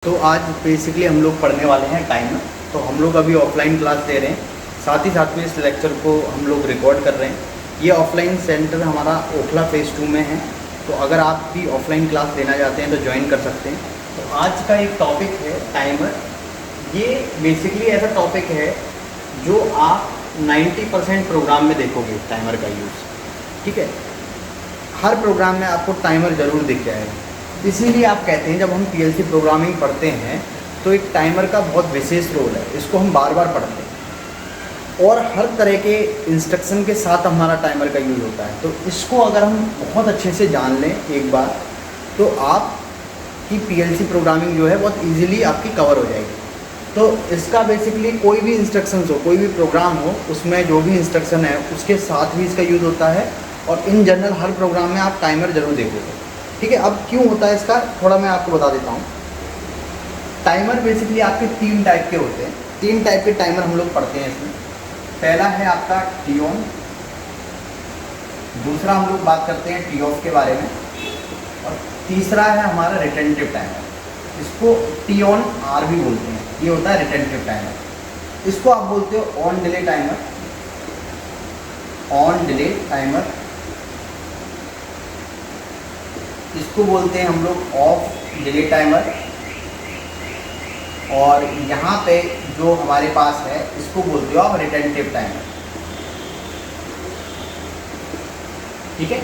तो आज बेसिकली हम लोग पढ़ने वाले हैं टाइमर। तो हम लोग अभी ऑफलाइन क्लास दे रहे हैं, साथ में इस लेक्चर को हम लोग रिकॉर्ड कर रहे हैं। ये ऑफलाइन सेंटर हमारा ओखला फेज़ 2 में है, तो अगर आप भी ऑफलाइन क्लास लेना चाहते हैं तो ज्वाइन कर सकते हैं। तो आज का एक टॉपिक है टाइमर। ये बेसिकली ऐसा टॉपिक है जो आप 90% प्रोग्राम में देखोगे टाइमर का यूज़। ठीक है, हर प्रोग्राम में आपको टाइमर ज़रूर दिख जाएगा। इसीलिए आप कहते हैं जब हम पीएलसी प्रोग्रामिंग पढ़ते हैं तो एक टाइमर का बहुत विशेष रोल है, इसको हम बार बार पढ़ते हैं और हर तरह के इंस्ट्रक्शन के साथ हमारा टाइमर का यूज़ होता है। तो इसको अगर हम बहुत अच्छे से जान लें एक बार तो आपकी पीएलसी प्रोग्रामिंग जो है बहुत इजीली आपकी कवर हो जाएगी। तो इसका बेसिकली कोई भी इंस्ट्रक्शन हो, कोई भी प्रोग्राम हो, उसमें जो भी इंस्ट्रक्शन है उसके साथ भी इसका यूज़ होता है और इन जनरल हर प्रोग्राम में आप टाइमर ज़रूर देखोगे। ठीक है, अब क्यों होता है इसका थोड़ा मैं आपको बता देता हूँ। टाइमर बेसिकली आपके 3 टाइप के होते हैं। 3 टाइप के टाइमर हम लोग पढ़ते हैं इसमें। पहला है आपका टी ऑन, दूसरा हम लोग बात करते हैं टी ऑफ के बारे में, और तीसरा है हमारा रिटेंटिव टाइमर। इसको टी ऑन आर भी बोलते हैं, ये होता है रिटेंटिव टाइमर। इसको आप बोलते हो on delay timer, on delay timer. इसको बोलते हैं हम लोग ऑफ डिले टाइमर, और यहाँ पे जो हमारे पास है इसको बोलते हो आप रिटेंटिव टाइमर। ठीक है,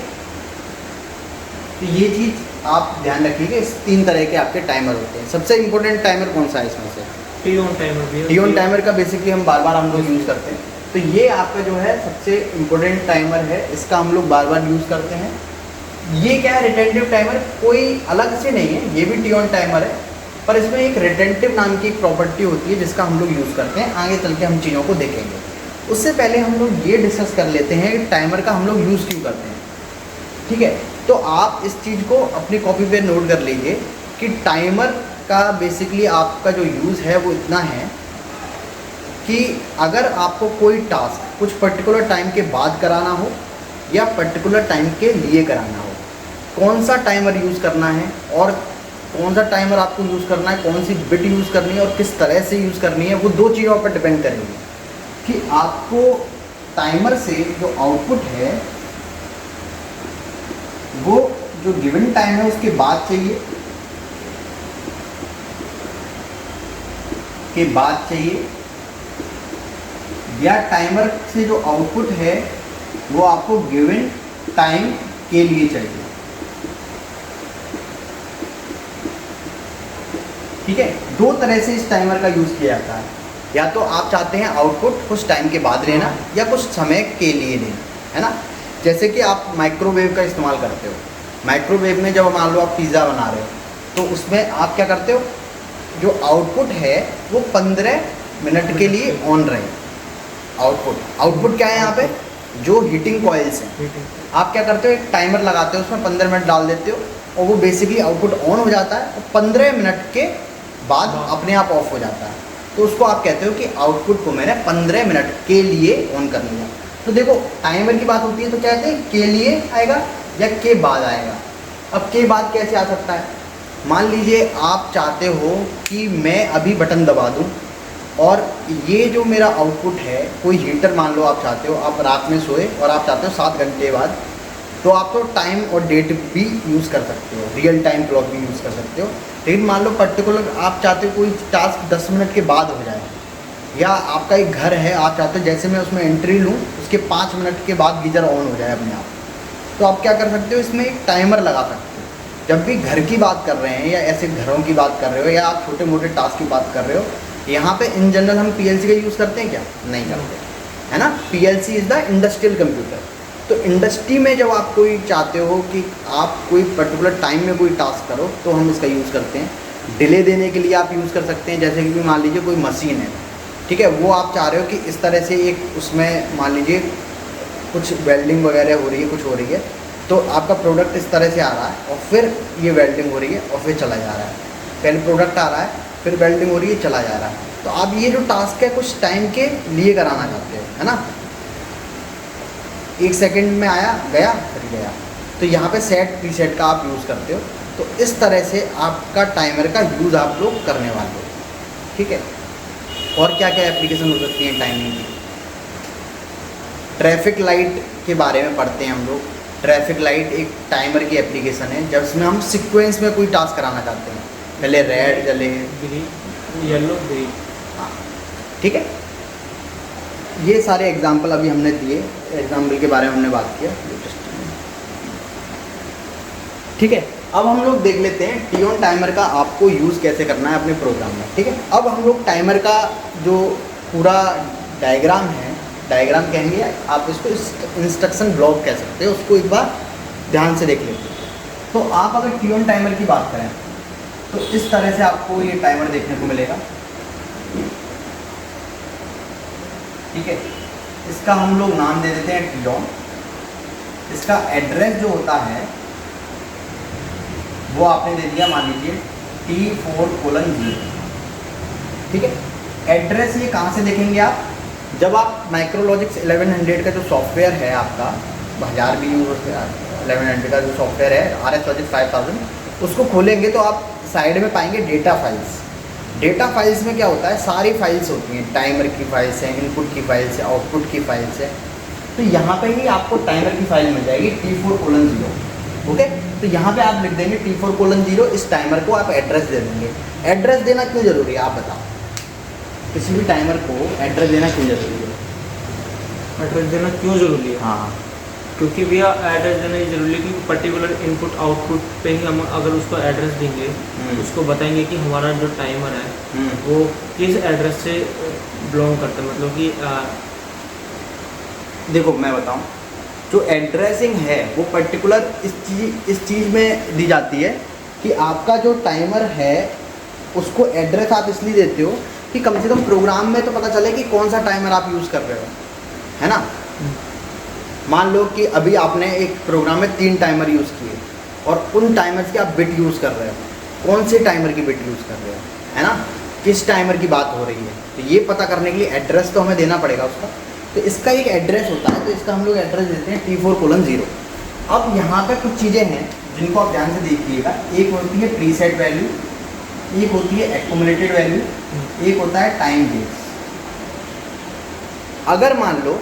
तो ये चीज़ आप ध्यान रखिएगा। इस 3 तरह के आपके टाइमर होते हैं। सबसे इंपॉर्टेंट टाइमर कौन सा है इसमें से? टी ऑन टाइमर भी है। टी ऑन टाइमर का बेसिकली हम बार बार हम लोग यूज़ करते हैं। तो ये आपका जो है सबसे इम्पोर्टेंट टाइमर है, इसका हम लोग बार बार यूज़ करते हैं। ये क्या है, रिटेंटिव टाइमर कोई अलग से नहीं है, ये भी टी ऑन टाइमर है, पर इसमें एक रिटेंटिव नाम की एक प्रॉपर्टी होती है जिसका हम लोग यूज़ करते हैं। आगे चल के हम चीज़ों को देखेंगे। उससे पहले हम लोग ये डिस्कस कर लेते हैं कि टाइमर का हम लोग यूज़ क्यों करते हैं। ठीक है, तो आप इस चीज़ को अपनी कॉपी पे नोट कर लीजिए कि टाइमर का बेसिकली आपका जो यूज़ है वो इतना है कि अगर आपको कोई टास्क कुछ पर्टिकुलर टाइम के बाद कराना हो या पर्टिकुलर टाइम के लिए कराना हो, कौन सा टाइमर यूज़ करना है और कौन सा टाइमर आपको यूज़ करना है, कौन सी बिट यूज़ करनी है और किस तरह से यूज़ करनी है, वो 2 चीज़ों पर डिपेंड करेंगे कि आपको टाइमर से जो आउटपुट है वो जो गिवन टाइम है उसके बाद चाहिए या टाइमर से जो आउटपुट है वो आपको गिवन टाइम के लिए चाहिए। ठीक है, 2 तरह से इस टाइमर का यूज़ किया जाता है। या तो आप चाहते हैं आउटपुट कुछ टाइम के बाद लेना या कुछ समय के लिए लेना, है ना। जैसे कि आप माइक्रोवेव का इस्तेमाल करते हो। माइक्रोवेव में जब मान लो आप पिज़्ज़ा बना रहे हो तो उसमें आप क्या करते हो, जो आउटपुट है वो 15 मिनट के लिए ऑन रहे। आउटपुट क्या है यहाँ पे, जो हीटिंग कॉइल्स हैं। आप क्या करते हो, एक टाइमर लगाते हो, उसमें 15 मिनट डाल देते हो और वो बेसिकली आउटपुट ऑन हो जाता है और 15 मिनट के बाद अपने आप ऑफ हो जाता है। तो उसको आप कहते हो कि आउटपुट को मैंने 15 मिनट के लिए ऑन कर लिया। तो देखो टाइमर की बात होती है तो क्या कहते हैं, के लिए आएगा या के बाद आएगा। अब के बाद कैसे आ सकता है, मान लीजिए आप चाहते हो कि मैं अभी बटन दबा दूं और ये जो मेरा आउटपुट है, कोई हीटर मान लो आप चाहते हो, आप रात में सोए और आप चाहते हो 7 घंटे बाद, तो आप तो टाइम और डेट भी यूज़ कर सकते हो, रियल टाइम क्लॉक भी यूज़ कर सकते हो। लेकिन मान लो पर्टिकुलर आप चाहते हो कोई टास्क 10 मिनट के बाद हो जाए, या आपका एक घर है, आप चाहते हो जैसे मैं उसमें एंट्री लूँ उसके 5 मिनट के बाद गीज़र ऑन हो जाए अपने आप, तो आप क्या कर सकते हो, इसमें एक टाइमर लगा सकते हो। जब भी घर की बात कर रहे हैं या ऐसे घरों की बात कर रहे हो या आप छोटे मोटे टास्क की बात कर रहे हो, यहाँ पे इन जनरल हम पीएलसी का यूज़ करते हैं क्या? नहीं करते, है ना। PLC is the industrial computer. तो इंडस्ट्री में जब आप कोई चाहते हो कि आप कोई पर्टिकुलर टाइम में कोई टास्क करो तो हम इसका यूज़ करते हैं। डिले देने के लिए आप यूज़ कर सकते हैं, जैसे कि मान लीजिए कोई मशीन है, ठीक है, वो आप चाह रहे हो कि इस तरह से एक उसमें मान लीजिए कुछ वेल्डिंग वगैरह हो रही है, कुछ हो रही है, तो आपका प्रोडक्ट इस तरह से आ रहा है और फिर ये वेल्डिंग हो रही है और फिर चला जा रहा है। पहले प्रोडक्ट आ रहा है, फिर वेल्डिंग हो रही है, चला जा रहा है। तो आप ये जो टास्क है कुछ टाइम के लिए कराना चाहते हो, है ना। 1 सेकंड में आया गया फिर गया, तो यहाँ पे सेट प्रीसेट का आप यूज़ करते हो। तो इस तरह से आपका टाइमर का यूज़ आप लोग करने वाले हो, ठीक है। और क्या क्या एप्लीकेशन हो सकती हैं टाइमिंग की। ट्रैफिक लाइट के बारे में पढ़ते हैं हम लोग। ट्रैफिक लाइट एक टाइमर की एप्लीकेशन है, जब उसमें हम सीक्वेंस में कोई टास्क कराना चाहते हैं, पहले रेड जले, ग्रीन, येलो, ग्रीन। हाँ, ठीक है। ये सारे एग्जाम्पल अभी हमने दिए, एग्जाम्पल के बारे में हमने बात किया, ठीक है। अब हम लोग देख लेते हैं टी ऑन टाइमर का आपको यूज़ कैसे करना है अपने प्रोग्राम में, ठीक है। अब हम लोग टाइमर का जो पूरा डायग्राम है, डायग्राम कहेंगे आप इसको, इंस्ट्रक्शन ब्लॉक कह सकते हो, उसको एक बार ध्यान से देख लेते हैं। तो आप अगर टी ऑन टाइमर की बात करें तो इस तरह से आपको ये टाइमर देखने को मिलेगा, ठीक है। इसका हम लोग नाम दे देते हैं टी ऑन। इसका एड्रेस जो होता है वो आपने दे दिया, मान लीजिए T4:0, ठीक है। एड्रेस ये कहाँ से देखेंगे आप, जब आप माइक्रोलॉजिक्स 1100 का जो सॉफ्टवेयर है आपका, 1000 भी यूज़ होता है, 1100 का जो सॉफ्टवेयर है RSLogix 5000, उसको खोलेंगे तो आप साइड में पाएंगे डेटा फाइल्स। डेटा फाइल्स में क्या होता है, सारी फाइल्स होती हैं, टाइमर की फाइल्स हैं, इनपुट की फाइल्स है, आउटपुट की फाइल्स है। तो यहाँ पे ही आपको टाइमर की फाइल मिल जाएगी T4:0, ओके। तो यहाँ पे आप लिख देंगे T4:0, इस टाइमर को आप एड्रेस दे देंगे। एड्रेस देना क्यों ज़रूरी है आप बताओ, किसी भी टाइमर को एड्रेस देना क्यों ज़रूरी है। एड्रेस देना क्यों ज़रूरी है? हाँ, क्योंकि भैया एड्रेस देना ये ज़रूरी है कि पर्टिकुलर इनपुट आउटपुट पे ही हम अगर उसको एड्रेस देंगे, उसको बताएंगे कि हमारा जो टाइमर है वो किस एड्रेस से बिलोंग करता है, मतलब कि देखो मैं बताऊं, जो एड्रेसिंग है वो पर्टिकुलर इस चीज़ में दी जाती है कि आपका जो टाइमर है उसको एड्रेस आप इसलिए देते हो कि कम से कम प्रोग्राम में तो पता चले कि कौन सा टाइमर आप यूज़ कर रहे हो, है ना। मान लो कि अभी आपने एक प्रोग्राम में 3 टाइमर यूज़ किए और उन टाइमर्स के आप बिट यूज़ कर रहे हो, कौन से टाइमर की बिट यूज़ कर रहे हो, है ना, किस टाइमर की बात हो रही है। तो ये पता करने के लिए एड्रेस तो हमें देना पड़ेगा उसका। तो इसका एक एड्रेस होता है, तो इसका हम लोग एड्रेस देते हैं T4:0। अब यहाँ पे कुछ चीज़ें हैं जिनको आप ध्यान से देखिएगा। एक होती है प्रीसेट वैल्यू, एक होती है एक्युमुलेटेड वैल्यू, एक होता है टाइम बेस। अगर मान लो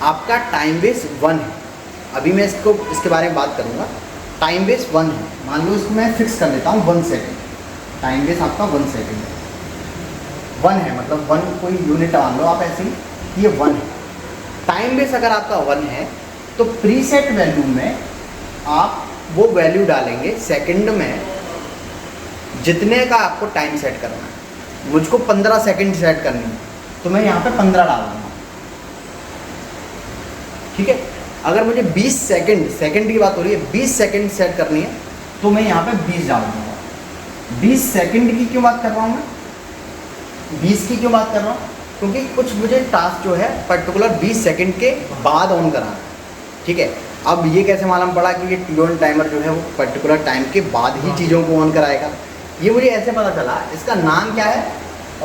आपका टाइम बेस 1 है, अभी मैं इसके बारे में बात करूँगा। टाइम बेस 1 है, मान लो इसको मैं फिक्स कर देता हूँ 1 सेकेंड। टाइम बेस आपका 1 सेकेंड है, 1 है, मतलब 1 कोई यूनिट मान लो आप ऐसे ही, ये 1 है। टाइम बेस अगर आपका 1 है तो प्रीसेट वैल्यू में आप वो वैल्यू डालेंगे सेकंड में जितने का आपको टाइम सेट करना है। मुझको 15 सेकंड सेट करनी है तो मैं यहाँ पे 15 डाल दूँगा, ठीक है। अगर मुझे 20 सेकंड की बात हो रही है, 20 सेकंड सेट करनी है तो मैं यहाँ पे 20 डाल दूँगा। 20 सेकंड की क्यों बात कर रहा हूँ मैं, 20 की क्यों बात कर रहा हूँ, क्योंकि कुछ मुझे टास्क जो है पर्टिकुलर 20 सेकंड के बाद ऑन कराना है, ठीक है। अब ये कैसे मालूम पड़ा कि ये टी ऑन टाइमर जो है वो पर्टिकुलर टाइम के बाद ही चीज़ों को ऑन कराएगा, ये मुझे ऐसे पता चला। इसका नाम क्या है,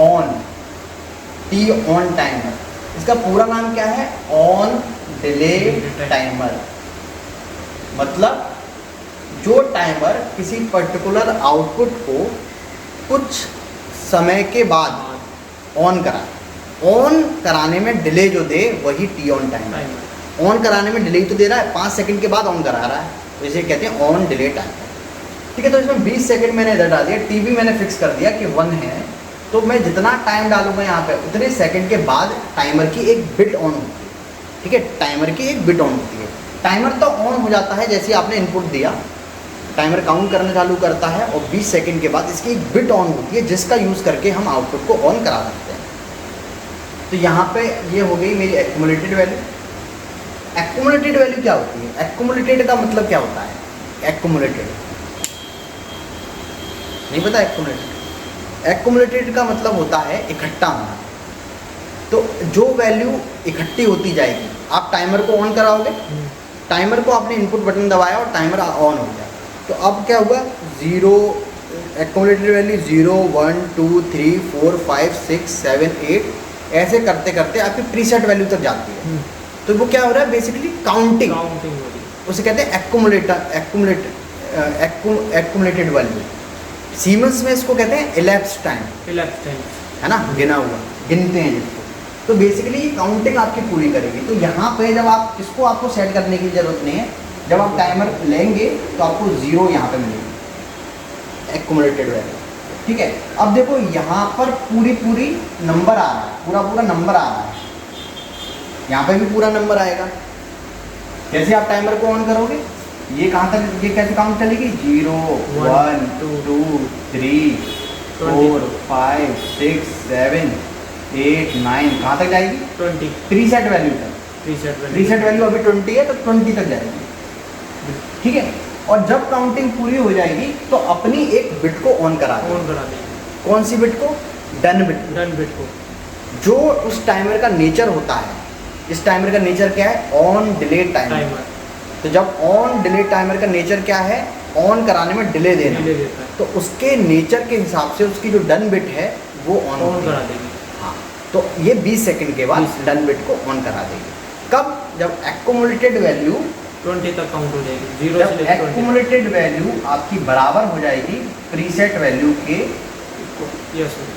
ऑन, टी ऑन टाइमर। इसका पूरा नाम क्या है, ऑन डिले टाइमर। मतलब जो टाइमर किसी पर्टिकुलर आउटपुट को कुछ समय के बाद ऑन कराए, ऑन कराने में डिले जो दे वही टी ऑन टाइमर। ऑन कराने में डिले तो दे रहा है, 5 सेकंड के बाद ऑन करा रहा है, तो इसे कहते हैं ऑन डिले टाइमर, ठीक है। तो इसमें 20 सेकंड मैंने इधर डाल दिया, टी भी मैंने फिक्स कर दिया कि 1 है, तो मैं जितना टाइम डालूंगा यहाँ पे उतने सेकंड के बाद टाइमर की एक बिट ऑन होती है, ठीक है। टाइमर की एक बिट ऑन होती है। टाइमर तो ऑन हो जाता है जैसे आपने इनपुट दिया, टाइमर काउंट करना चालू करता है और 20 सेकंड के बाद इसकी एक बिट ऑन होती है जिसका यूज़ करके हम आउटपुट को ऑन करा सकते हैं। तो यहाँ पे ये हो गई मेरी एक्युमुलेटेड वैल्यू। एक्युमुलेटेड वैल्यू क्या होती है, एक्युमुलेटेड का मतलब क्या होता है, एक्युमुलेटेड नहीं पता। एक्युमुलेटेड का मतलब होता है इकट्ठा होना। तो जो वैल्यू इकट्ठी होती जाएगी, आप टाइमर को ऑन कराओगे, टाइमर को आपने इनपुट बटन दबाया और टाइमर ऑन हो गया, तो अब क्या हुआ, 0 एक्युमुलेटेड वैल्यू 0 1 2 3 4 5 6 7 8 ऐसे करते करते आपकी प्रीसेट वैल्यू तक जाती है। तो वो क्या हो रहा है, बेसिकली काउंटिंग हो रही है, उसे कहते हैं एक्यूमुलेटेड वैल्यू, सीमेंस में इसको कहते हैं elapsed टाइम, है ना, गिना हुआ, गिनते हैं जिसको। तो बेसिकली ये काउंटिंग आपकी पूरी करेगी। तो यहाँ पे जब आप इसको आपको सेट करने की ज़रूरत नहीं है, जब आप टाइमर लेंगे तो आपको 0 यहाँ पे मिलेगी एक्यूमुलेटेड वैल्यू, ठीक है। अब देखो यहाँ पर पूरी नंबर आ रहा है, पूरा नंबर आ रहा है, यहाँ पे भी पूरा नंबर आएगा। जैसे आप टाइमर को ऑन करोगे, ये कहाँ तक, ये कैसे काउंट चलेगी, 0 1 2 3 4 5 6 7 8 9, कहाँ तक जाएगी, 20 प्रीसेट वैल्यू तक। प्रीसेट वैल्यू अभी 20 है तो 20 तक जाएगी, ठीक है। और जब काउंटिंग पूरी हो जाएगी तो अपनी एक बिट को ऑन करा देंगे। कौन सी बिट को, डन बिट को, जो उस टाइमर का नेचर होता है। इस टाइमर का नेचर क्या है, ऑन डिले टाइमर। तो जब ऑन डिले टाइमर का नेचर क्या है, ऑन कराने में डिले देना, तो उसके नेचर के हिसाब से उसकी जो डन बिट है वो ऑन करा देगी। हाँ, तो ये 20 सेकंड के बाद डन बिट को ऑन करा देगी। कब, जब एक्यूमुलेटेड वैल्यू 20 तक काउंट हो जाएगी, 0 जब एक्यूमुलेटेड वैल्यू आपकी बराबर हो जाएगी प्रीसेट वैल्यू के,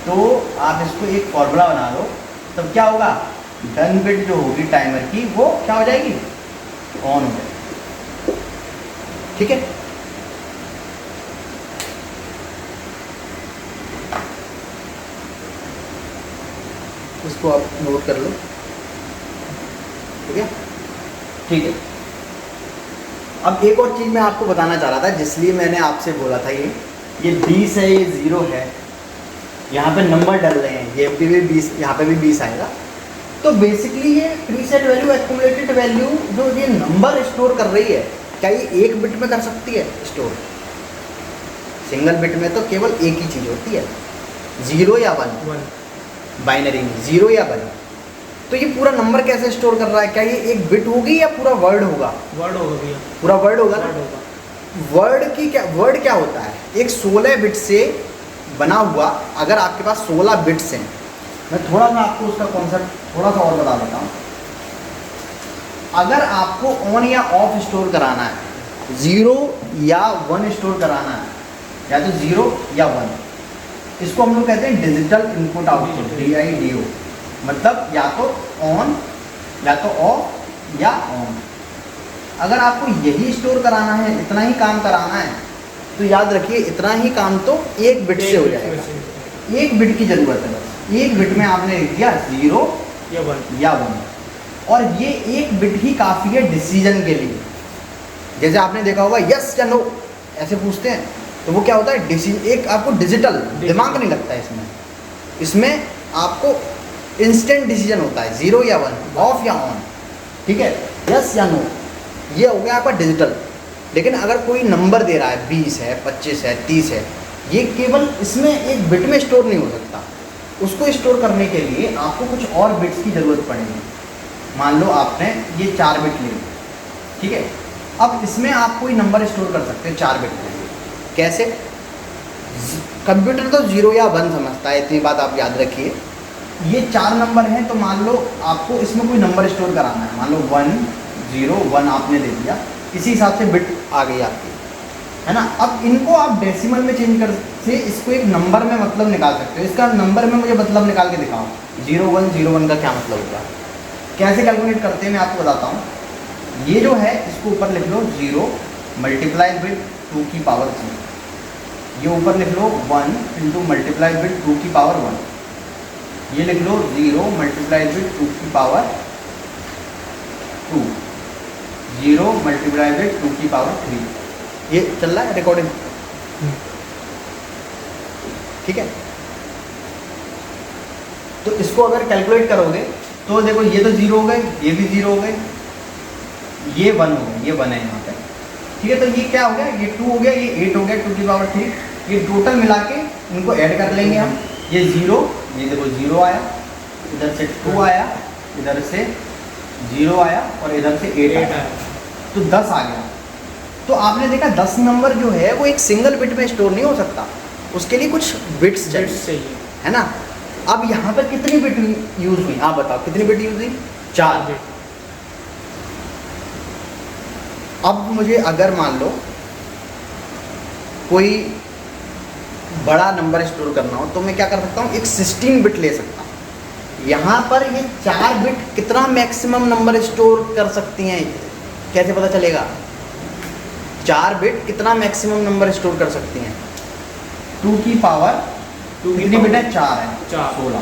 तो आप इसको एक फॉर्मूला बना लो। तब क्या होगा, डन बिट जो होगी टाइमर की वो क्या हो जाएगी, ऑन हो जाएगी, ठीक है। इसको आप नोट कर लो, ठीक है, ठीक है। अब एक और चीज़ मैं आपको बताना चाह रहा था, जिसलिए मैंने आपसे बोला था, ये 20 है, ये 0 है, यहाँ पे नंबर डल रहे हैं, ये भी 20, यहाँ पे भी 20 आएगा। तो बेसिकली ये प्रीसेट वैल्यू, एक्यूमुलेटेड वैल्यू जो ये नंबर स्टोर कर रही है, क्या ये एक बिट में कर सकती है स्टोर? सिंगल बिट में तो केवल एक ही चीज़ होती है, 0 या 1, बाइनरी में 0 या 1। तो ये पूरा नंबर कैसे स्टोर कर रहा है, क्या ये एक बिट होगी या पूरा वर्ड होगा? वर्ड होगा भैया, पूरा वर्ड होगा ना। वर्ड क्या होता है, एक 16 बिट से बना हुआ। अगर आपके पास 16 बिट्स हैं, मैं थोड़ा सा आपको उसका कॉन्सेप्ट थोड़ा सा और बता देता हूँ। अगर आपको ऑन या ऑफ स्टोर कराना है, 0 या 1 स्टोर कराना है, या तो 0 या 1, इसको हम लोग कहते हैं डिजिटल इनपुट आउटपुट, DIDO। मतलब या तो ऑन, या तो ऑफ, या ऑन। अगर आपको यही स्टोर कराना है, इतना ही काम कराना है, तो याद रखिए इतना ही काम तो एक बिट से हो जाएगा। एक बिट की ज़रूरत है बस। एक बिट में आपने लिख दिया 0 या 1, और ये एक बिट ही काफ़ी है डिसीजन के लिए। जैसे आपने देखा होगा यस या नो ऐसे पूछते हैं, तो वो क्या होता है, एक आपको डिजिटल दिमाग नहीं लगता है इसमें आपको इंस्टेंट डिसीजन होता है, 0 या 1, ऑफ या ऑन, ठीक है, यस या नो, ये हो गया आपका डिजिटल। लेकिन अगर कोई नंबर दे रहा है, 20 है, 25 है, 30 है, ये केवल इसमें एक बिट में स्टोर नहीं हो सकता। उसको स्टोर करने के लिए आपको कुछ और बिट्स की ज़रूरत पड़ेगी। मान लो आपने ये 4 बिट ले ली, ठीक है। अब इसमें आप कोई नंबर स्टोर कर सकते हैं 4 बिट में। कैसे? कंप्यूटर तो 0 या 1 समझता है, इतनी बात आप याद रखिए। ये 4 नंबर हैं, तो मान लो आपको इसमें कोई नंबर स्टोर कराना है, मान लो 1 0 1 आपने दे दिया, इसी हिसाब से बिट आ गई आपकी, है ना। अब इनको आप डेसिमल में चेंज कर से इसको एक नंबर में मतलब निकाल सकते हो। इसका नंबर में मुझे मतलब निकाल के दिखाओ, 0 1 0 1 का क्या मतलब होगा, कैसे कैलकुलेट करते हैं मैं आपको बताता हूँ। ये जो है इसको ऊपर लिख लो 0 मल्टीप्लाई विद 2 की पावर 0, ये ऊपर लिख लो 1 इंटू मल्टीप्लाई विद 2 की पावर 1, ये लिख लो 0 मल्टीप्लाई विद 2 की पावर 2, 0 मल्टीप्लाई विद 2 की पावर 3। ये चल रहा है रिकॉर्डिंग, ठीक है। तो इसको अगर कैलकुलेट करोगे तो देखो ये तो 0 हो गए, ये भी 0 हो गए, ये 1 हो गए, ये 1 है यहाँ पे, ठीक है। तो ये क्या हो गया, ये 2 हो गया, ये 8 हो गया 2 की पावर 3। ये टोटल मिला के इनको ऐड कर लेंगे हम। ये 0, ये देखो 0 आया, इधर से 2 आया, इधर से 0 आया, और इधर से 8 आया, तो 10 आ गया। तो आपने देखा 10 नंबर जो है वो एक सिंगल बिट में स्टोर नहीं हो सकता, उसके लिए कुछ बिट्स चाहिए, है ना। अब यहाँ पर कितनी बिट यूज हुई, आप बताओ कितनी बिट यूज हुई, 4 बिट। अब मुझे अगर मान लो कोई बड़ा नंबर स्टोर करना हो तो मैं क्या कर सकता हूँ, एक 16 बिट ले सकता हूँ। यहाँ पर ये 4 बिट कितना मैक्सिमम नंबर स्टोर कर सकती हैं, कैसे पता चलेगा? 4 बिट कितना मैक्सिमम नंबर स्टोर कर सकती हैं? 2 की पावर कितनी बिट है? 4 है, 16,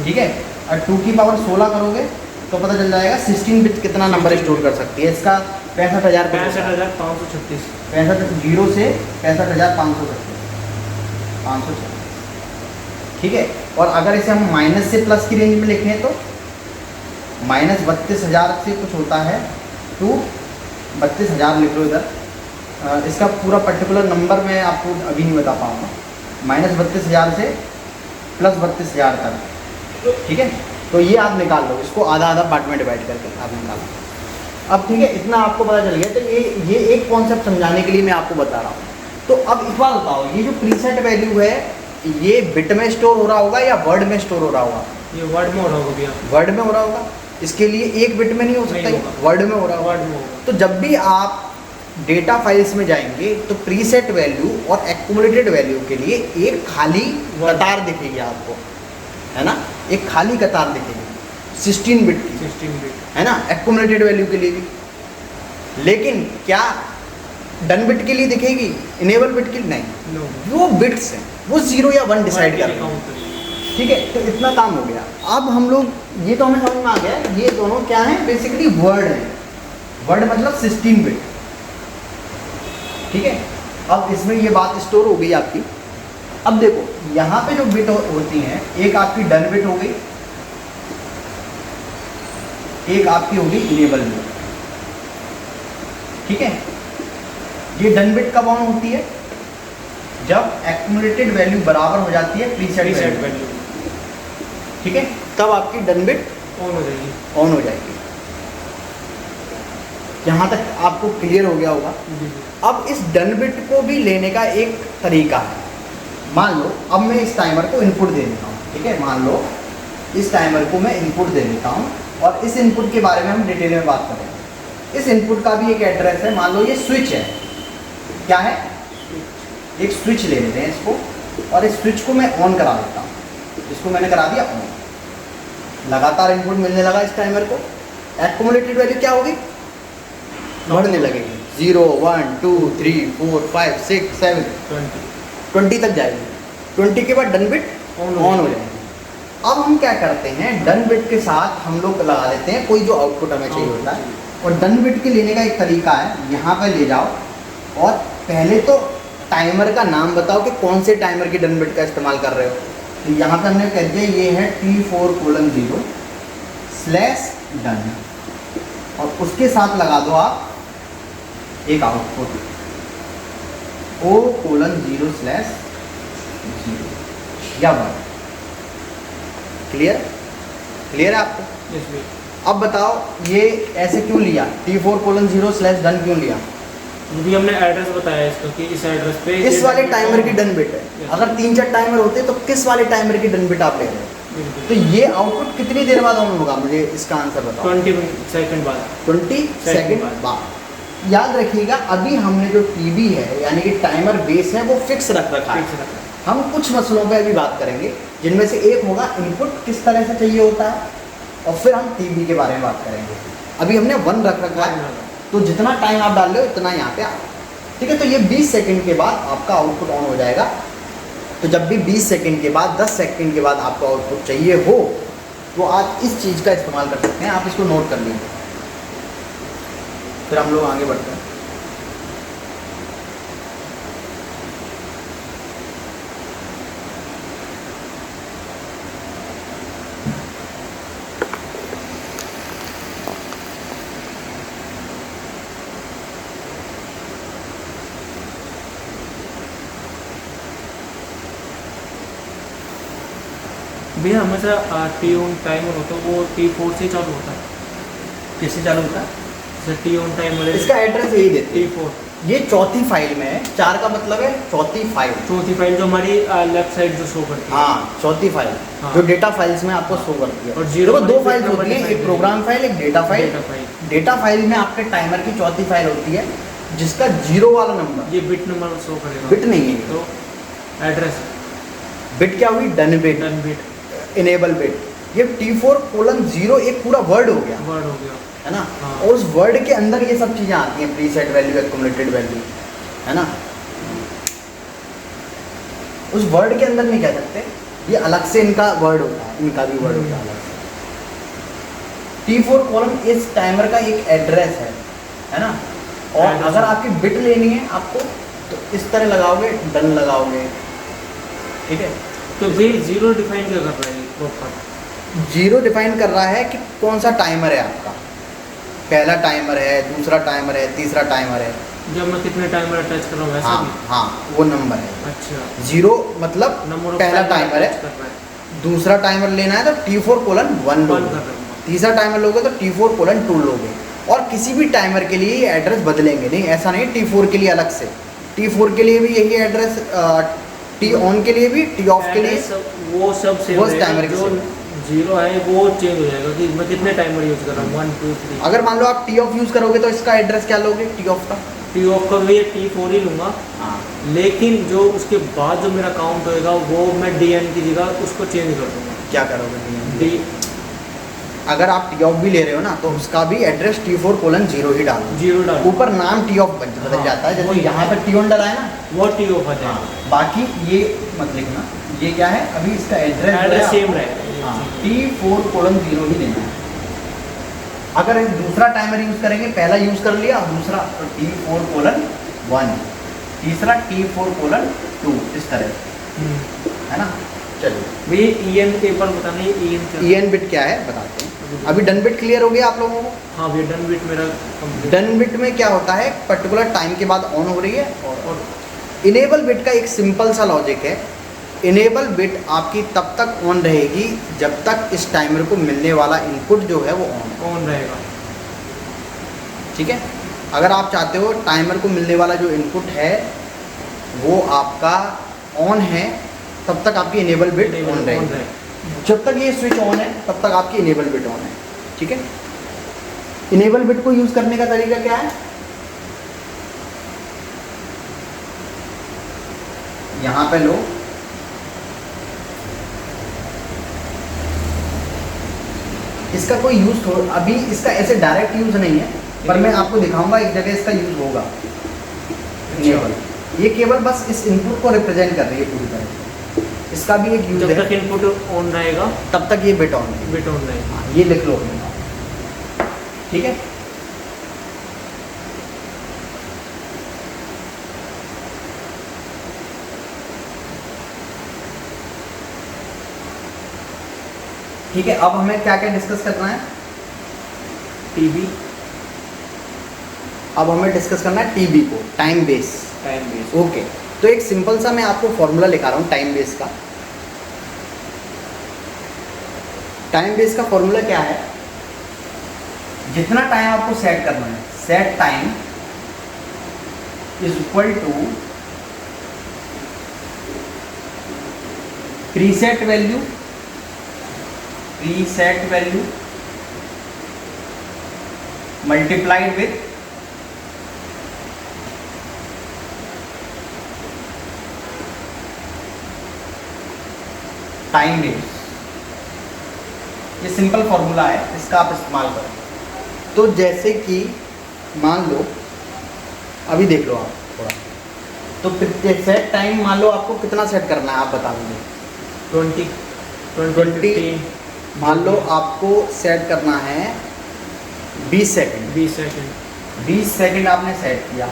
ठीक है। और 2 की पावर 16 करोगे तो पता चल जाएगा 16 बिट कितना नंबर स्टोर कर सकती है। इसका 65,000 65,536 65 जीरो से 65,536, ठीक है। और अगर इसे हम माइनस से प्लस की रेंज में लिखें तो -32,000 से कुछ होता है टू 32,000 लिख लो इधर। इसका पूरा पर्टिकुलर नंबर मैं आपको अभी नहीं बता पाऊँगा। -32,000 से +32,000 तक, ठीक है। तो ये आप निकाल लो, इसको आधा आधा पार्ट में डिवाइड करके आप निकालो। अब ठीक है, इतना आपको पता चल गया। तो ये एक कॉन्सेप्ट समझाने के लिए मैं आपको बता रहा हूँ। तो अब एक बात बताओ, ये जो प्रीसेट वैल्यू है ये बिट में स्टोर हो रहा होगा या वर्ड में स्टोर हो रहा होगा? ये वर्ड में हो रहा होगा भैया। वर्ड में हो रहा होगा। इसके लिए एक बिट में नहीं हो सकता, वर्ड में हो रहा होगा। वर्ड में होगा। तो जब भी आप डेटा फाइल्स में जाएंगे तो प्रीसेट वैल्यू और एक्युमुलेटेड वैल्यू के लिए एक खाली कतार दिखेगी आपको, है ना, एक खाली कतार दिखेगी 16 बिट की, 16 बिट, है ना, एक्युमुलेटेड वैल्यू के लिए भी। लेकिन क्या डन बिट के लिए दिखेगी, इनेबल बिट के लिए नहीं? नो, वो बिट्स हैं, वो 0 या 1 डिसाइड करते हैं, ठीक है। तो इतना काम हो गया। अब हम लोग, ये तो हमें समझ में आ गया, ये दोनों क्या हैं, बेसिकली वर्ड है। वर्ड मतलब 16 बिट, ठीक है। अब इसमें ये बात स्टोर हो गई आपकी। अब देखो यहाँ पे जो बिट होती हैं, एक आपकी डन बिट हो गई, एक आपकी होगी इनेबल बिट, ठीक है। ये डन बिट कब ऑन होती है? जब एक्युमुलेटेड वैल्यू बराबर हो जाती है प्रीसेट वैल्यू, ठीक है, तब आपकी डन बिट ऑन हो जाएगी, ऑन हो जाएगी। यहाँ तक आपको क्लियर हो गया होगा। अब इस डन बिट को भी लेने का एक तरीका है। मान लो अब मैं इस टाइमर को इनपुट दे देता हूँ, ठीक है। मान लो इस टाइमर को मैं इनपुट दे देता हूँ और इस इनपुट के बारे में हम डिटेल में बात करेंगे। इस इनपुट का भी एक एड्रेस है। मान लो ये स्विच है, क्या है, एक स्विच ले लेते हैं इसको, और इस स्विच को मैं ऑन करा देता हूँ। इसको मैंने करा दिया ऑन, लगातार इनपुट मिलने लगा इस टाइमर को। एक्युमुलेटेड वैल्यू क्या होगी, बढ़ने लगेगी, 0 1 2 3 4 5 6 7 20 तक जाएगी। 20 के बाद डन बिट ऑन हो जाएगी। अब हम क्या करते हैं, डन बिट के साथ हम लोग लगा देते हैं कोई जो आउटपुट हमें चाहिए होता है। और डन बिट के लेने का एक तरीका है, यहाँ पर ले जाओ और पहले तो टाइमर का नाम बताओ कि कौन से टाइमर की डन बिट का इस्तेमाल कर रहे हो। तो यहाँ पर हमने कह दिया ये है T4:0/डन, और उसके साथ लगा दो आप एक आउटपुट O:0/0 या 1। क्लियर है आपको? अब बताओ ये ऐसे क्यों लिया, T4:0/डन क्यों लिया? भी हमने एड्रेस बताया इसका कि इस एड्रेस पे इस वाले टाइमर की डन बिट है। अगर 3-4 टाइमर होते तो किस वाले टाइमर की डन बिट आप ले रहे हो? तो ये आउटपुट कितनी देर बाद ऑन होगा, मुझे इसका आंसर बताओ। 20 सेकंड बाद, 20 सेकंड बाद। याद रखिएगा अभी हमने जो टीबी है यानी कि टाइमर बेस है वो फिक्स रख रखा है। हम कुछ मसलों पर अभी बात करेंगे जिनमें से एक होगा इनपुट किस तरह से चाहिए होता है, और फिर हम टीबी के बारे में बात करेंगे। अभी हमने 1 रख रखा है, तो जितना टाइम आप डाल रहे हो उतना यहाँ पे आओ, ठीक है। तो ये 20 सेकंड के बाद आपका आउटपुट ऑन हो जाएगा। तो जब भी 20 सेकंड के बाद 10 सेकंड के बाद आपको आउटपुट चाहिए हो तो आप इस चीज़ का इस्तेमाल कर सकते हैं। आप इसको नोट कर लीजिए, फिर हम लोग आगे बढ़ते हैं। भैया हमेशा टी ऑन टाइमर होता है वो T4 से चालू होता है। किससे चालू होता है? जैसे टी ऑन टाइमर, इसका एड्रेस यही देते हैं, T4। ये चौथी फाइल में है। 4 का मतलब है चौथी फाइल, चौथी फाइल जो हमारी लेफ्ट साइड जो शो करती है। हाँ, चौथी फाइल हाँ। जो डेटा फाइल्स में आपको शो करती है। और 0 देखो 2 फाइल्स होती हैं, एक प्रोग्राम फाइल, एक डेटा फाइल। डेटा फाइल में आपके टाइमर की चौथी फाइल होती है जिसका 0 वाला नंबर, ये बिट नंबर शो करेगा। बिट नहीं है, तो एड्रेस बिट क्या हुई, done bit, done bit enable bit. ये T4:0 एक पूरा वर्ड हो गया, वर्ड हो गया। है ना। हाँ। और उस वर्ड के अंदर ये सब चीज़ें आती हैं, प्रीसेट वैल्यू, एक्युमुलेटेड वैल्यू, है ना। उस वर्ड के अंदर नहीं कह सकते, ये अलग से इनका वर्ड होता है, इनका भी वर्ड होता है अलग से। T4 इस टाइमर का एक एड्रेस है ना। और Address अगर है। आपकी बिट लेनी है आपको, तो इस तरह लगाओगे, डन लगाओगे, ठीक है। तो ये 0 डिफाइन क्या कर रहा है प्रॉपर? 0 डिफाइन कर रहा है कि कौन सा टाइमर है आपका, पहला टाइमर है, दूसरा टाइमर है, तीसरा टाइमर है। जब मैं कितने टाइमर अटैच कर रहा हूँ वैसा हाँ भी? हाँ, वो नंबर है। अच्छा, 0 मतलब नंबर ऑफ पहला टाइमर है, कर रहा है। दूसरा टाइमर लेना है तो T4:1 1 लोगे, कर रहा हूँ। तीसरा टाइमर लोगे तो T4:2 लोगे। और किसी भी टाइमर के लिए ये एड्रेस बदलेंगे नहीं, ऐसा नहीं T4 के लिए अलग से, T4 के लिए भी यही एड्रेस, T ऑन के लिए भी, T ऑफ के लिए, वो सब सेम वो रहेगा, टाइमर के जो सेम। 0 है वो चेंज हो जाएगा कि मैं कितने टाइमर यूज कर रहा हूँ, 1 2 3। अगर मान लो आप T ऑफ यूज़ करोगे तो इसका एड्रेस क्या लोगे, T ऑफ का? टी ऑफ का भी T4 ही लूँगा, हाँ, लेकिन जो उसके बाद जो मेरा काउंट होएगा वो मैं DN की जगह उसको चेंज कर दूँगा। क्या करोगे डी अगर आप T ऑफ भी ले रहे हो ना, तो उसका भी एड्रेस T4:0 ही डालो, 0 डाल ऊपर नाम T ऑफ बदल हाँ, जाता है, जैसे वही। यहाँ पे T ऑन डला है ना। वो टी ऑफ आ जाएगा। बाकी ये मत लिखना, ये क्या है, अभी इसका एड्रेस सेम रहेगा। हाँ, T4:0 ही देना है। अगर एक दूसरा टाइमर यूज़ करेंगे, पहला यूज़ कर लिया, दूसरा तो T4:1, तीसरा T4:2, इस तरह, है ना। चलिए, भैया EN के ऊपर बताना है, EN क्या? EN बिट क्या है बताते हैं। अभी डन बिट क्लियर हो गया आप लोगों को। हाँ भैया, डन बिट मेरा complete। डन बिट में क्या होता है, पर्टिकुलर टाइम के बाद ऑन हो रही है। और इनेबल बिट का एक सिंपल सा लॉजिक है, इनेबल बिट आपकी तब तक ऑन रहेगी जब तक इस टाइमर को मिलने वाला इनपुट जो है वो ऑन रहेगा। ठीक है। अगर आप चाहते हो टाइमर को मिलने वाला जो इनपुट है वो आपका ऑन है, तब तक आपकी इनेबल बिट ऑन रहेगी। जब तक ये स्विच ऑन है तब तक आपकी इनेबल बिट ऑन है, ठीक है। इनेबल बिट को यूज़ करने का तरीका क्या है, यहाँ पे लो, इसका कोई यूज़ अभी इसका ऐसे डायरेक्ट यूज़ नहीं है, पर मैं आपको दिखाऊंगा एक जगह इसका यूज़ होगा। इनेबल ये केवल बस इस इनपुट को रिप्रेजेंट कर रही है पूरी तरह से, इसका भी एक यूज़ जब है। तक इनपुट ऑन रहेगा तब तक ये बिट ऑन है, बिट ऑन रहेगा। हाँ, ये लिख लो, ठीक है। ठीक है, अब हमें क्या क्या डिस्कस करना है, टीबी, अब हमें डिस्कस करना है टीबी को, time base. Time base. Okay, तो एक सिंपल सा मैं आपको फॉर्मूला लिखा रहा हूँ टाइम बेस का। टाइम बेस का फॉर्मूला क्या है, जितना टाइम आपको सेट करना है, set time is equal to preset value, preset value multiplied with time base. ये सिंपल फॉर्मूला है, इसका आप इस्तेमाल करो। तो जैसे कि मान लो, अभी देख लो आप थोड़ा, तो सेट टाइम मान लो आपको कितना सेट करना है, आप बता दीजिए। 20 मान लो आपको सेट करना है 20 सेकंड। 20 सेकंड 20 सेकंड आपने सेट किया,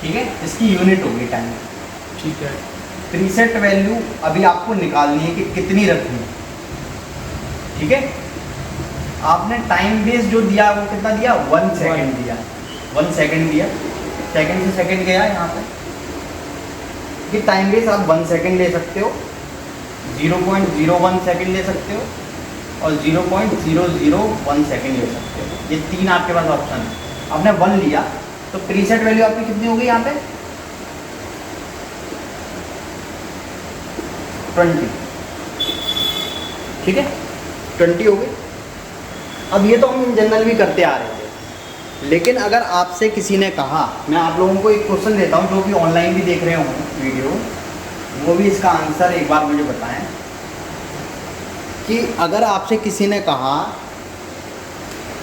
ठीक है। इसकी यूनिट होगी टाइम। ठीक है। प्रीसेट वैल्यू अभी आपको निकालनी है कि कितनी रखनी है, ठीक है। आपने टाइम बेस जो दिया वो कितना दिया, 1 सेकंड दिया, 1 सेकंड दिया, सेकंड से सेकंड गया यहाँ पे। कि टाइम बेस आप 1 सेकंड ले सकते हो, 0.01 सेकंड ले सकते हो और 0.001 सेकंड ले सकते हो। ये 3 आपके पास ऑप्शन है। आपने 1 लिया तो प्रीसेट वैल्यू आपकी कितनी होगी यहाँ पे, 20, ठीक है, 20 हो गई। अब ये तो हम इन जनरल भी करते आ रहे थे, लेकिन अगर आपसे किसी ने कहा, मैं आप लोगों को एक क्वेश्चन देता हूँ, जो भी ऑनलाइन भी देख रहे हों वीडियो, वो भी इसका आंसर एक बार मुझे बताएं कि अगर आपसे किसी ने कहा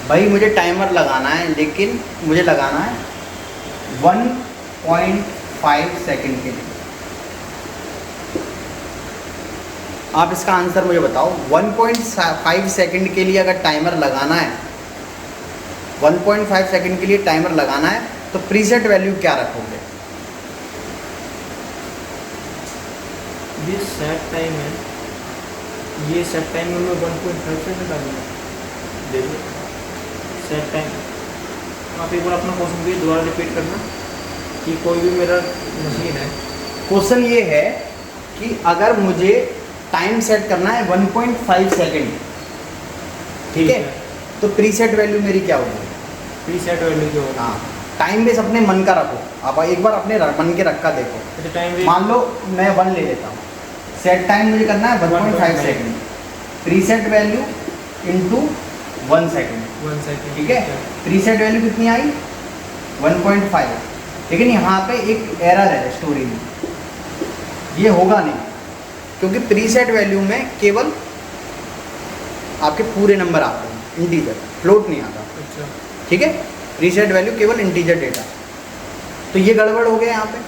भाई मुझे टाइमर लगाना है, लेकिन मुझे लगाना है 1.5 सेकंड के लिए, आप इसका आंसर मुझे बताओ। 1.5 सेकंड के लिए अगर टाइमर लगाना है, 1.5 सेकंड के लिए टाइमर लगाना है, तो प्रीसेट वैल्यू क्या रखोगे? ये सेट टाइम है, ये सेट टाइम में मैं 1.5 सेकंड डालूंगा। देखिए सेट टाइम, आप एक बार अपना क्वेश्चन भी दोबारा रिपीट करना कि कोई भी मेरा मशीन है। क्वेश्चन ये है कि अगर मुझे टाइम सेट करना है 1.5 सेकंड, ठीक है, तो प्रीसेट वैल्यू मेरी क्या होगी? प्रीसेट वैल्यू क्या होगा? हाँ, टाइम बेस अपने मन का रखो, आप एक बार अपने मन के रख का देखो। अच्छा टाइम मान लो मैं 1 ले लेता हूँ, सेट टाइम मुझे करना है 1.5 second, preset value into 1 second, 1 second, ठीक है। प्रीसेट वैल्यू कितनी आई? 1.5। लेकिन यहाँ पे एक एरर है स्टोरी में, ये होगा नहीं, क्योंकि प्रीसेट वैल्यू में केवल आपके पूरे नंबर आते हैं, इंटीजर, फ्लोट नहीं आता। अच्छा ठीक है, प्रीसेट वैल्यू केवल इंटीजर डेटा। तो ये गड़बड़ हो गया यहाँ पे,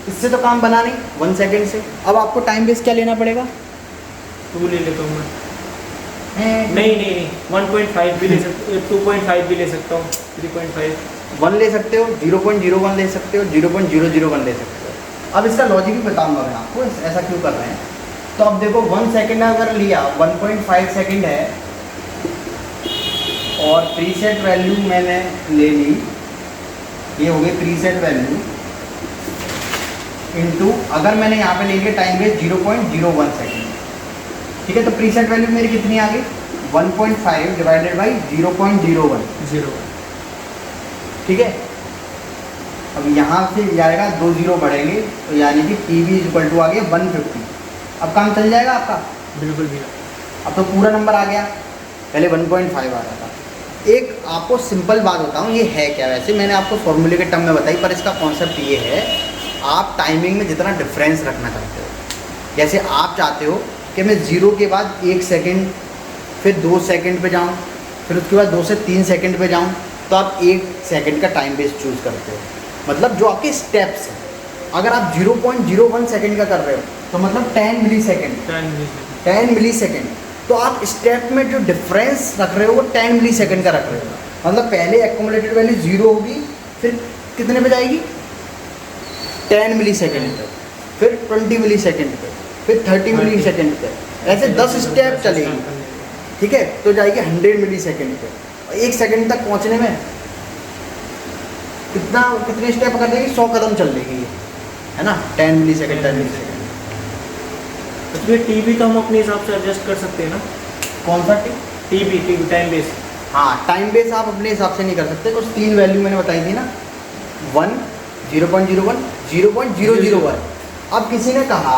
इससे तो काम बना नहीं 1 सेकंड से। अब आपको टाइम बेस क्या लेना पड़ेगा? 2 ले लेता हूँ मैं। नहीं 1.5 भी ले सकता हूँ, 2.5 भी ले सकता हूँ, 3.5 1 ले सकते हो, 0.01 ले सकते हो, 0.001 ले सकते हो। अब इसका लॉजिक भी बताऊंगा मैं आपको, ऐसा क्यों कर रहे हैं। तो अब देखो 1 सेकंड अगर लिया, 1.5 सेकंड है, और प्रीसेट वैल्यू मैंने ले ली, ये हो गई प्रीसेट वैल्यू, इनटू अगर मैंने यहाँ पे ले लिया टाइम बेस 0.01 सेकंड, ठीक है, तो प्रीसेट वैल्यू मेरी कितनी आ गई? 1.5 डिवाइडेड बाई 0.01, ठीक है। अब यहाँ से जाएगा 2 0 बढ़ेंगे, तो यानी कि पी वी इक्वल टू आ गया 150। अब काम चल जाएगा आपका? बिल्कुल भी। अब तो पूरा नंबर आ गया, पहले 1.5 आ रहा था। एक आपको सिंपल बात बताऊँ, ये है क्या, वैसे मैंने आपको फॉर्मूले के टर्म में बताई, पर इसका कॉन्सेप्ट ये है, आप टाइमिंग में जितना डिफरेंस रखना चाहते हो, जैसे आप चाहते हो कि मैं 0 के बाद 1 सेकंड, फिर 2 सेकंड पे जाऊं, फिर उसके बाद 2 से 3 सेकंड पे जाऊं, तो आप 1 सेकंड का टाइम बेस चूज़ करते हो। मतलब जो आपके स्टेप्स हैं, अगर आप 0.01 सेकंड का कर रहे हो, तो मतलब 10 मिली सेकंड, तो आप स्टेप में जो डिफरेंस रख रहे हो वो 10 मिली सेकंड का रख रहे हो। मतलब पहले एक्यूमुलेटेड वैल्यू 0 होगी, फिर कितने पे जाएगी? 10 मिली सेकंड पे, फिर 20 मिली सेकंड पे, फिर 30 मिली सेकंड पे, ऐसे 10 स्टेप चलेगी, ठीक है, तो जाएगी 100 मिली सेकंड पे। और 1 सेकंड तक पहुंचने में कितने स्टेप कर देगी? 100 कदम चल देगी, है ना, 10 मिली सेकंड, 10 मिली सेकंड। तो ये टीवी तो हम अपने हिसाब से एडजस्ट कर सकते हैं ना? कौन सा टीवी टाइम बेस? हाँ, टाइम बेस आप अपने हिसाब से नहीं कर सकते। कुछ 3 वैल्यू मैंने बताई थी ना, 1, 0.01, 0.001। अब किसी ने कहा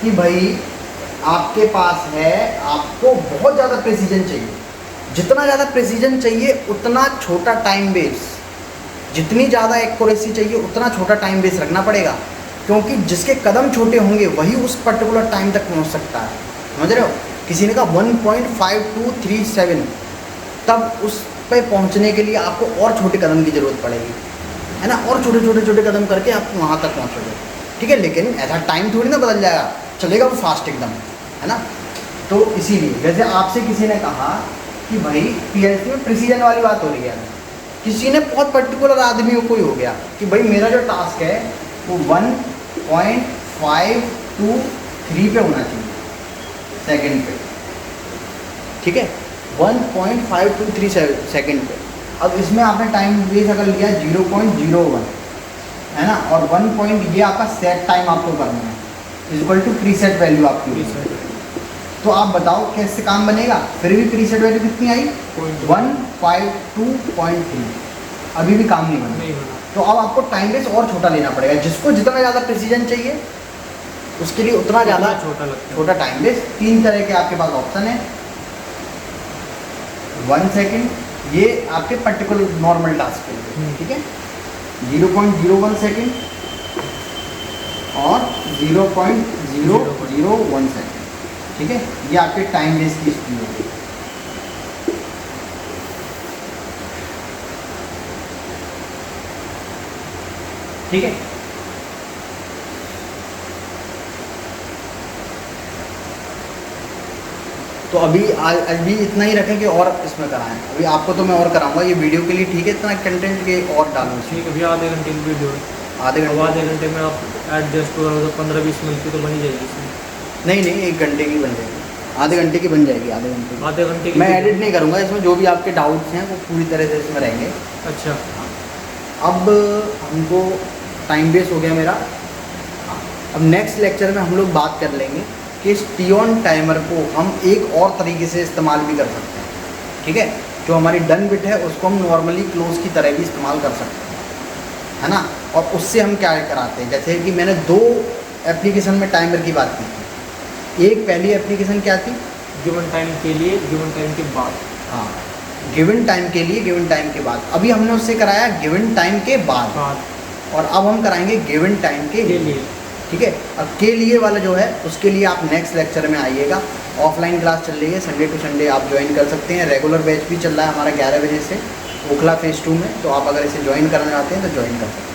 कि भाई आपके पास है, आपको बहुत ज़्यादा प्रेसिजन चाहिए, जितना ज़्यादा प्रेसिजन चाहिए उतना छोटा टाइम बेस, जितनी ज़्यादा एक्यूरेसी चाहिए उतना छोटा टाइम बेस रखना पड़ेगा, क्योंकि जिसके कदम छोटे होंगे वही उस पर्टिकुलर टाइम तक पहुंच सकता है। समझ रहे हो? किसी ने कहा 1.5237, तब उस पे पहुंचने के लिए आपको और छोटे कदम की ज़रूरत पड़ेगी, है ना, और छोटे कदम करके आप वहाँ तक पहुँचोगे, ठीक है। लेकिन ऐसा टाइम थोड़ी ना बदल जाएगा, चलेगा वो फास्ट एकदम, है ना। तो इसीलिए जैसे आपसे किसी ने कहा कि भाई पीएलसी में प्रिसीजन वाली बात हो रही है, किसी ने बहुत पर्टिकुलर आदमियों को ही हो गया कि भाई मेरा जो टास्क है वो 1.523 पे होना चाहिए सेकंड पे, ठीक है, 1.523 सेकंड पे। अब इसमें आपने टाइम बेस अगर लिया 0.01, है ना, और 1 पॉइंट ये आपका सेट टाइम आपको करना है, इक्वल टू प्रीसेट वैल्यू आपकी। तो आप बताओ कैसे काम बनेगा? फिर भी प्रीसेट वैल्यू कितनी आई? 152.3। अभी भी काम नहीं बना। तो अब आपको टाइम बेस और छोटा लेना पड़ेगा, जिसको जितना ज़्यादा प्रिसीजन चाहिए उसके लिए उतना ज़्यादा छोटा टाइम बेस। 3 तरह के आपके पास ऑप्शन है, 1 सेकेंड, ये आपके पर्टिकुलर नॉर्मल टास्क के लिए, ठीक है। 0.01 सेकेंड और 0.001 सेकेंड, ठीक है। ये आपके टाइम बेस की स्पीड होगी। ठीक है। तो अभी इतना ही रखें कि और इसमें कराएं। अभी आपको तो मैं और कराऊंगा, ये वीडियो के लिए ठीक है, इतना कंटेंट के और डालूँ। ठीक है भैया, आधे घंटे की वीडियो है। आधे घंटे में आप एडजस्ट करो तो 15-20 मिनट की तो बन ही जाएगी इसमें। नहीं 1 घंटे की बन जाएगी, आधे घंटे की बन जाएगी, आधे घंटे की मैं एडिट नहीं करूँगा इसमें, जो भी आपके डाउट्स हैं वो पूरी तरह से इसमें रहेंगे। अच्छा, अब हमको टाइम बेस हो गया मेरा। अब नेक्स्ट लेक्चर में हम लोग बात कर लेंगे कि इस टी-ऑन टाइमर को हम एक और तरीके से इस्तेमाल भी कर सकते हैं, ठीक है। जो हमारी डन बिट है उसको हम नॉर्मली क्लोज की तरह भी इस्तेमाल कर सकते हैं, है ना। और उससे हम क्या कराते हैं, जैसे कि मैंने 2 एप्लीकेशन में टाइमर की बात की थी। एक पहली एप्लीकेशन क्या थी, गिवन टाइम के लिए, गिवन टाइम के बाद। हाँ, गिवन टाइम के लिए, गिवन टाइम के बाद। अभी हमने उससे कराया गिवन टाइम के बाद, और अब हम कराएंगे गिवन टाइम के लिए, ठीक है। अब के लिए वाला जो है उसके लिए आप नेक्स्ट लेक्चर में आइएगा। ऑफलाइन क्लास चल रही है, संडे टू संडे आप ज्वाइन कर सकते हैं। रेगुलर बैच भी चल रहा है हमारा 11 बजे से ओखला फेज़ 2 में, तो आप अगर इसे ज्वाइन करना चाहते हैं तो ज्वाइन कर सकते हैं।